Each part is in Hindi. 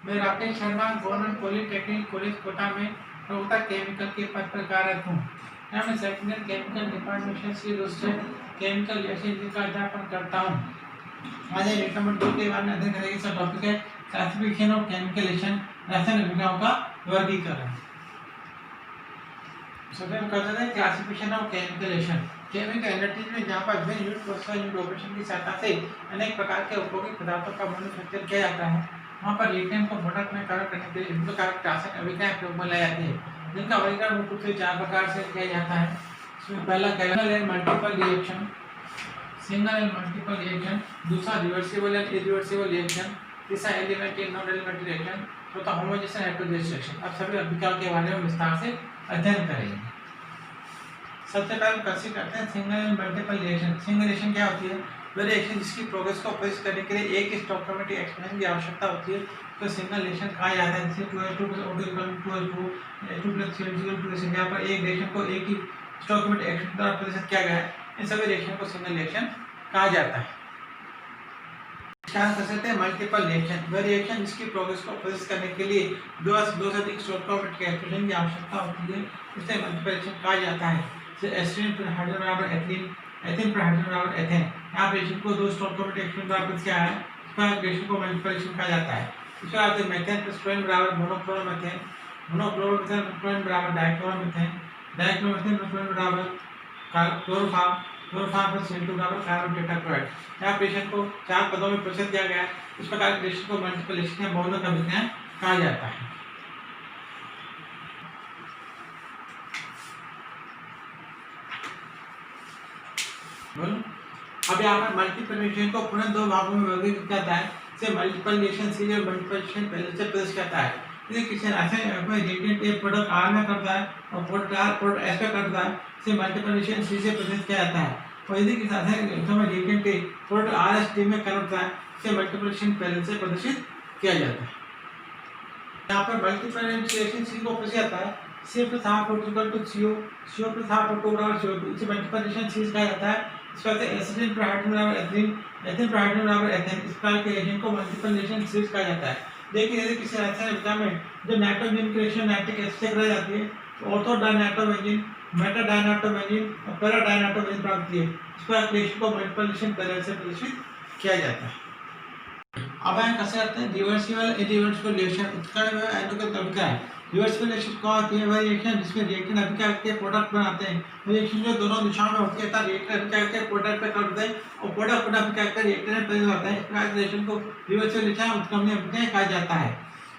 मैं Rakesh Sharma government polytechnic college Kota में प्रवक्ता केमिकल के पद पर कार्यरत हूँ। यहाँ मैं सेकेंड ईयर केमिकल डिपार्टमेंट से रोस्टेड केमिकल रिएक्शन का अध्यापन करता हूँ। आज एक नंबर 2 के बारे में अध्ययन करेंगे। इसका टॉपिक है क्लासिफिकेशन ऑफ केमिकल रिएक्शन, रासायनिक अभिक्रियाओं का वर्गीकरण। सबसे हम करते हैं classification of chemical reaction. Chemical analysis में जहाँ पर विभिन्न यूनिट प्रोसेस यूनिट ऑपरेशन की सहायता से अनेक प्रकार के उपयोगी पदार्थों का मैन्युफैक्चर किया जाता है, वहाँ पर रिएक्टेंट को प्रोडक्ट में कन्वर्ट करने के लिए विभिन्न प्रकार के रासायनिक अभिक्रियाएं प्रयोग में लाई जाती है, जिनका वर्गीकरण मुख्य रूप से 4 प्रकार से किया जाता है। इसमें पहला single and multiple reaction, single and multiple reaction, दूसरा रिवर्सिबल एंड इरिवर्सिबल रिएक्शन, तीसरा एलिमेंट्री नॉन एलिमेंट्री रिएक्शन, चौथा होमोजेनियस एंड हेटेरोजेनियस रिएक्शन। अब सभी अभिक्रियाओं के बारे में विस्तार से अध्ययन करेंगे। सबसे पहले हम कंसीडर करते हैं single and multiple reaction. Single reaction क्या होती है? वह रिएक्शन जिसकी प्रोग्रेस को प्रेडिक्ट करने के लिए एक स्टोइकोमेट्रिक एक्सप्रेशन की आवश्यकता होती है, तो सिंगल रिएक्शन कहा जाता है। जैसे 2H2 + O2 = 2H2, H2 + CO2 = 2H2। यहाँ पर एक रिएक्शन को एक ही स्टोइकोमेट्रिक एक्सप्रेशन द्वारा प्रदर्शित किया गया है, इन सभी रिएक्शन को सिंगल रिएक्शन कहा जाता है। क्या कर सकते हैं? मल्टीपल रिएक्शन, वह रिएक्शन जिसकी प्रोग्रेस को प्रदर्शित करने के लिए दो से अधिक स्टोइकोमेट्रिक एक्सप्रेशन की आवश्यकता होती है, इसे मल्टीपल रिएक्शन कहा जाता है। एस्ट्रीन पर हाइड्रोजन बराबर एथिलीन, एथिलीन पर हाइड्रोजन बराबर एथेन। यहाँ रिएक्शन को दो स्टोइकोमेट्रिक एक्सप्रेशन द्वारा प्रदर्शित किया है, इसका रिएक्शन को मल्टीपल रिएक्शन कहा जाता है। इसके बाद मेथेन प्लस फ्लोरीन बराबर मोनोक्लोरोमीथेन, मोनोक्लोरोमीथेन प्लस फ्लोरीन बराबर डाइक्लोरोमीथेन, डाइक्लोरोमीथेन प्लस फ्लोरीन बराबर क्लोरोफॉर्म, क्लोरोफॉर्म प्लस CO2 बराबर कार्बन टेट्राक्लोराइड। यहाँ रिएक्शन को 4 पदों में प्रदर्शित किया गया है, इस प्रकार के रिएक्शन को मल्टीपल रिएक्शन या बहुलक अभिक्रिया कहा जाता है। अब यहाँ पर मल्टीपल रिएक्शन को पुनः दो भागों में वर्गीकृत करता है, जैसे मल्टीपल रिएक्शन सीरीज और मल्टीपल रिएक्शन पहले से प्रदर्शित करता है। जैसे किसी रासायनिक में रिएक्टेंट ए प्रोडक्ट R में करता है और प्रोडक्ट R प्रोडक्ट S में करता है, इसे मल्टीपल रिएक्शन सीरीज से प्रदर्शित किया जाता है। और यदि किसी रासायनिक में रिएक्टेंट ए प्रोडक्ट RS में कन्वर्ट होता है, इसे मल्टीपल रिएक्शन पहले से प्रदर्शित किया जाता है। यहाँ पर मल्टीपल रिएक्शन सीरीज को प्रदर्शित करता है C + ½ = CO, CO + ½ = CO2, इसे मल्टीपल रिएक्शन सीरीज कहा जाता है। इसका एसिटिन पर हाइड्रोजन बराबर एथिलीन, एथिलीन पर हाइड्रोजन बराबर एथेन, इस प्रकार के रिएक्शन को मल्टीपल रिएक्शन सीरीज कहा जाता है। देखिए यदि किसी रासायनिक अभिक्रिया में जो नाइट्रोजन की रिएक्शन नाइट्रिक एसिड से कराई जाती है, तो ऑर्थो डायनाइट्रोबेंजीन, मेटा डायनाइट्रोबेंजीन और पैरा डायनाइट्रोबेंजीन प्राप्त होती है। इस प्रकार के रिएक्शन को मल्टीपल रिएक्शन पहले से प्रदर्शित किया जाता है। अब हम कैसे करते हैं रिवर्सिबल इरिवर्सिबल रिएक्शन। उत्कर्ण में एंडोकेमिकल अभिक्रिया है। रिवर्सिबल रिएक्शन क्या होती है? वह रिएक्शन जिसमें रिएक्टेंट अभिक्रिया के प्रोडक्ट बनाते हैं, रिएक्शन जो दोनों दिशाओं में होती है, तथा रिएक्टेंट अभिक्रिया के प्रोडक्ट पे करते हैं और प्रोडक्ट पुनः अभिक्रिया के रिएक्टेंट में परिवर्तित होता है। इस प्रकार के रिएक्शन को रिवर्सिबल रिएक्शन उत्क्रमणीय अभिक्रिया कहा जाता है।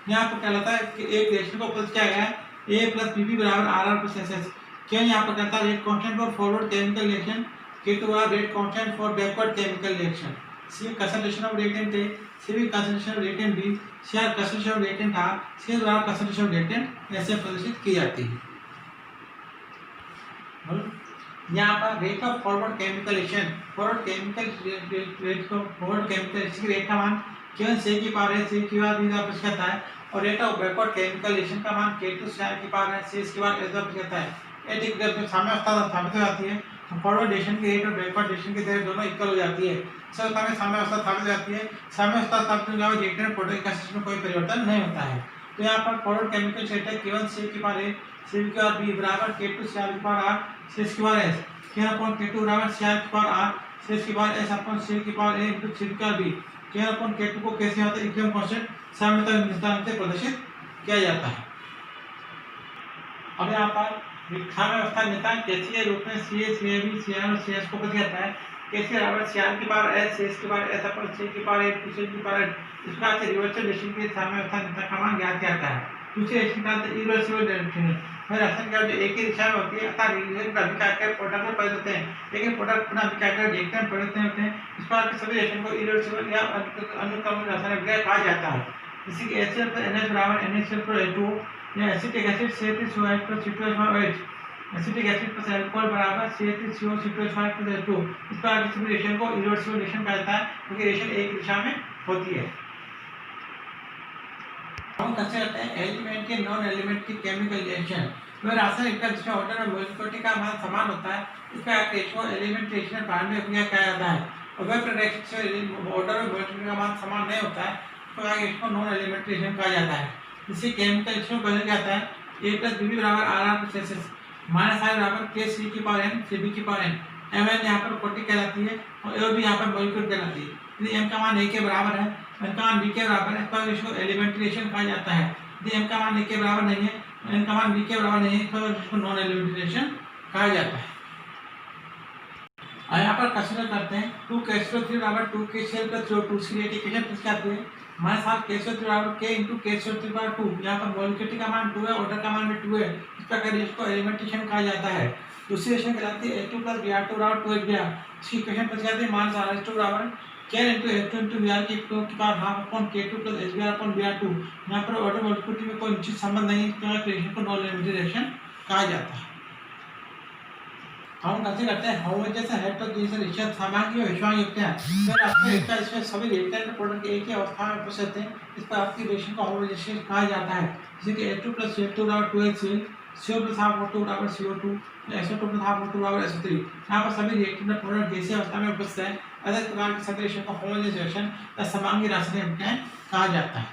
यहाँ पर क्या होता है कि एक रिएक्शन को प्रदर्शित किया गया है A + PP = RR + SS। क्या यहाँ पर कहता है rate constant for forward chemical reaction, K2 rate constant for backward chemical reaction. C concentration of reactant A, CV concentration of reactant B, CR concentration of reactant R, C द्वारा concentration of reactant ऐसे प्रदर्शित की जाती है। यहाँ पर rate of forward chemical reaction, forward chemical rate को फॉरवर्ड केमिकल रिएक्शन की रेट का मान K1 C की पावर है, C की पावर B द्वारा प्रदर्शित करता है, और rate of backward chemical reaction का मान K2 CR की पावर है, C की पावर S द्वारा प्रदर्शित करता है। ये ठीक जब साम्य अवस्था स्थापित हो जाती है, फॉरवर्ड रिएक्शन की रेट और बैकवर्ड रिएक्शन की रेट दोनों इक्वल हो जाती है। इस अवस्था में साम्य अवस्था स्थापित हो जाती है। साम्य अवस्था स्थापित होने के बाद रिएक्टेंट प्रोडक्ट का सिस्टम में कोई परिवर्तन नहीं होता है। तो यहाँ पर फॉरवर्ड केमिकल रेट है K1 C की पावर A, C की पावर B बराबर K2 CR की पावर R, C की पावर S। K/K2 बराबर CR की पावर R, C की पावर S/C की पावर A × C की पावर B। K/K2 को कैसे होता है? इक्विलिब्रियम कांस्टेंट साम्यता निष्ठांत से प्रदर्शित किया जाता है। अब यहाँ पर साम्य अवस्था नियतांक गैसीय रूप में Ca, Cab, Cr और Cs को प्रदर्शित करता है। कैसे बराबर Cr की पावर S, Cs की पावर S/C की पावर A × C की पावर इस प्रकार से रिवर्सिबल रिएक्शन के साम्य अवस्था नियतांक का मान ज्ञात किया जाता है। दूसरी रिएक्शन का इरिवर्सिबल रिएक्शन है। वह रासायनिक जो एक ही दिशा में होती है, अर्थात रिएक्शन का अभिक्रिया के प्रोडक्ट में परिवर्तित होते हैं, लेकिन प्रोडक्ट पुनः अभिक्रिया के रिएक्टेंट में परिवर्तित होते हैं। इस प्रकार के सभी रिएक्शन को इरिवर्सिबल या अनुक्रमिक रासायनिक अभिक्रिया कहा जाता है। जैसे कि HCl + NH बराबर NaCl + H2O या acetic acid CH3COH + C2H5OH, acetic acid + alcohol बराबर CH3CO C2H5 + H2। इस प्रकार की सभी रिएक्शन को इरिवर्सिबल रिएक्शन कहा जाता है, क्योंकि रिएक्शन एक दिशा में होती है। हम कैसे करते हैं एलिमेंट के नॉन एलिमेंट की केमिकल रिएक्शन। वह रासायनिक जिसमें ऑर्डर में मोलिकुलरिटी का मान समान होता है, इसका रेशियो एलिमेंट रिएक्शन प्रारंभिक अभिक्रिया कहा जाता है। और वह रिएक्शन से ऑर्डर में मोलिकुलरिटी का मान समान नहीं होता है, प्रकार इसको नॉन एलिमेंट्री रिएक्शन कहा जाता है। इसी केमिकल रिएक्शन को कहता है a प्लस बी बराबर R R plus S S minus R बराबर के सी की पावर एन सी बी की पावर एन एम एन यहाँ पर प्रोटीन कहलाती है और ए भी यहाँ पर मॉलिक्यूल कहलाती है। यदि एम का मान ए के बराबर है, एन का मान बी के बराबर है तो इसको एलिमेंट्री रिएक्शन कहा जाता है। यदि एम का मान ए के बराबर नहीं है, एन का मान बी के बराबर नहीं है तो इसको नॉन एलिमेंट्री रिएक्शन कहा जाता है। और यहाँ पर कंसीडर करते हैं 2KCl3 बराबर 2KCl प्लस CO2 इसकी इक्वेशन पूछ के आती है माइनस हाफ KCl3 बराबर K इंटू KCl3 बराबर 2। यहाँ पर मॉलिक्यूल का मान 2 है, ऑर्डर का मान भी 2 है, इस प्रकार इसको एलिमेंटेशन कहा जाता है। दूसरी रिएक्शन कहलाती है H2 प्लस Br2 बराबर 2HBr। इसकी इक्वेशन पूछ के आती है माइनस RH2 बराबर K into H2 into Br की power half upon K2 plus HBr upon Br2। यहाँ पर ऑर्डर मॉलिक्यूल में कोई निश्चित संबंध नहीं है, इस प्रकार रिएक्शन को नॉन एलिमेंट्री रिएक्शन कहा जाता है। हम कैसे करते हैं होमोजेनियस हेटेरोजेनियस रिएक्शन समांगी और विषम युक्त है। फिर आपको इसका इसमें सभी रिएक्टेंट प्रोडक्ट एक ही अवस्था में उपस्थित हैं, इस पर आपकी रिएक्शन को होमोजेनियस कहा जाता है। जैसे कि H2 प्लस H2 बराबर 2HCl, CO plus half O2 बराबर CO2, SO2 plus half O2 बराबर SO3। यहाँ पर सभी रिएक्टेंट प्रोडक्ट जैसी अवस्था में उपस्थित हैं, ऐसे प्रकार की सभी रिएक्शन को होमोजेनियस रिएक्शन या समांगी रासायनिक अभिक्रिया कहा जाता है।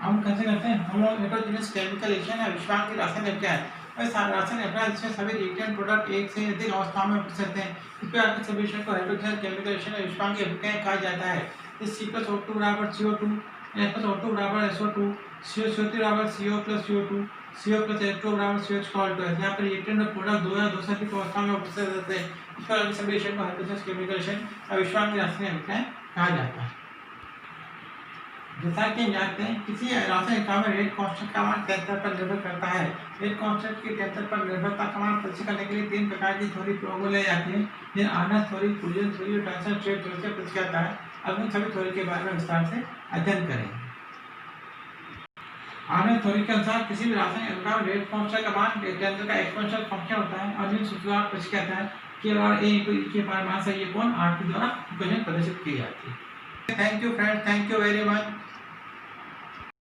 हम कैसे करते हैं हेटेरोजेनियस केमिकल रिएक्शन या विषमांगी रासायनिक अभिक्रिया रासायनिक अभिक्रिया जिसमें सभी रिएक्टेंट प्रोडक्ट एक से अधिक अवस्थाओं में उपस्थित हैं, इस प्रकार के सभी रिएक्शन को हेटेरोजेनियस केमिकल रिएक्शन या विषमांगी अभिक्रिया कहा जाता है। इस C+O2 बराबर CO2, H+O2 बराबर SO2, CO3 बराबर CO plus CO2, CO plus H2 बराबर CH2। यहाँ पर रिएक्टेंट प्रोडक्ट दो या दो से अधिक अवस्था में उपस्थित रहते हैं, इस प्रकार के सभी रिएक्शन को हेटेरोजेनियस केमिकल रिएक्शन या विषमांगी रासायनिक अभिक्रिया कहा जाता है। जैसा कि जानते हैं किसी रासायनिक अभिक्रिया में रेट कांस्टेंट का मान टेंपरेचर पर निर्भर करता है। रेट कांस्टेंट की टेंपरेचर पर निर्भरता का मान प्रदर्शित करने के लिए तीन प्रकार की थ्योरी प्रयोग लाई जाती है, जिन्हें आर्नस्ट थ्योरी, फुजियन थ्योरी और ट्रांजिशन स्टेट थ्योरी से प्रदर्शित करता है। अब इन सभी थ्योरी के बारे में विस्तार से अध्ययन करेंगे। आर्नस्ट थ्योरी के अनुसार किसी भी रासायनिक अभिक्रिया में रेट कांस्टेंट का मान टेंपरेचर का एक्सपोनेंशियल फंक्शन होता है और इन सूत्रों पर प्रदर्शित करता है कि और a * e के पावर माइनस ये कोण r के द्वारा इक्वेशन प्रदर्शित की जाती है। Thank you friends, thank you very much.